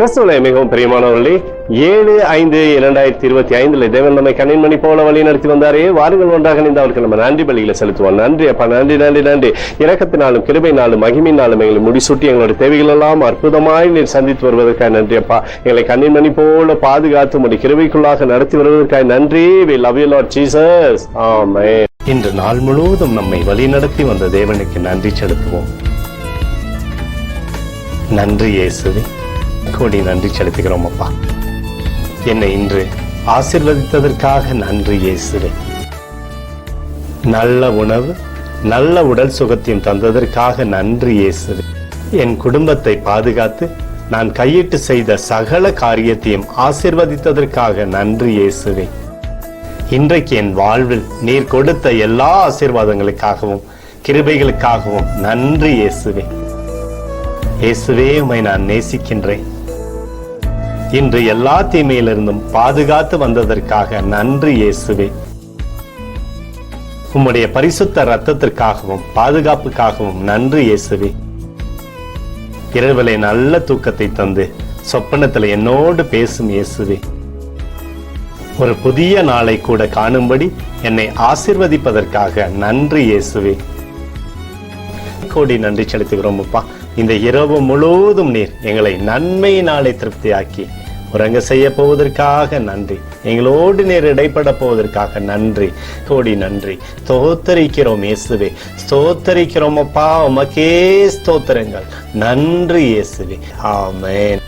கிறிஸ்துவிலே மிகவும் பிரியமானவர்களே, 7/5/2025 தேவன் நம்மை கண்ணின்மணி போல வழி நடத்தி வந்தாரே. வாருங்கள் ஒன்றாக இணைந்து அவருக்கு நம்ம நன்றி பலிகளை செலுத்துவோம். நன்றி அப்பா, நன்றி நன்றி நன்றி. இரக்கத்தினாலும் கிருபையினாலும் மகிமையினாலும் எங்களை முடிசூட்டி எங்களுடைய தேவைகள் எல்லாம் அற்புதமாய் நீர் சந்தித்து வருவதற்காக நன்றி அப்பா. எங்களை கண்ணின்மணி போல பாதுகாத்து உடைய கிருபைக்குள்ளாக நடத்தி வருவதற்காக நன்றி. We love you Lord Jesus. ஆமென். இன்று நாள் முழுவதும் நம்மை வழி நடத்தி வந்த தேவனுக்கு நன்றி செலுத்துவோம். நன்றி இயேசுவே, கோடி நன்றி செலுத்துகிறோம் அப்பா. என்னை இன்று ஆசீர்வதித்ததற்காக நன்றி இயேசுவே. நல்ல உணவு, நல்ல உடல் சுகத்தையும் தந்ததற்காக நன்றி இயேசுவே. என் குடும்பத்தை பாதுகாத்து நான் கையிட்டு செய்த சகல காரியத்தையும் ஆசீர்வதித்ததற்காக நன்றி இயேசுவே. இன்றைக்கு என் வாழ்வில் நீர் கொடுத்த எல்லா ஆசீர்வாதங்களுக்காகவும் கிருபைகளுக்காகவும் நன்றி இயேசுவே. இயேசுவே, உம்மை நான் நேசிக்கின்றேன். இன்று எல்லா தீமையிலிருந்தும் பாதுகாத்து வந்ததற்காக நன்றி இயேசுவே. உம்முடைய பரிசுத்த இரத்தத்திற்காகவும் பாதுகாப்புக்காகவும் நன்றி இயேசுவே. இரவிலே நல்ல தூக்கத்தை தந்து சொப்பனத்தில் என்னோடு பேசும் இயேசுவே. ஒரு புதிய நாளை கூட காணும்படி என்னை ஆசீர்வதிப்பதற்காக நன்றி இயேசுவே. கோடி நன்றி செலுத்துகிறோம் அப்பா. இந்த இரவு முழுவதும் நீர் எங்களை நன்மையினாலே திருப்தியாக்கி உறங்க செய்ய போவதற்காக நன்றி. எங்களோடு நீர் இடைப்பட போவதற்காக நன்றி. கோடி நன்றி. ஸ்தோத்தரிக்கிறோம் இயேசுவே, ஸ்தோத்தரிக்கிறோம் அப்பா. உமக்கே ஸ்தோத்திரங்கள். நன்றி இயேசுவே. ஆமென்.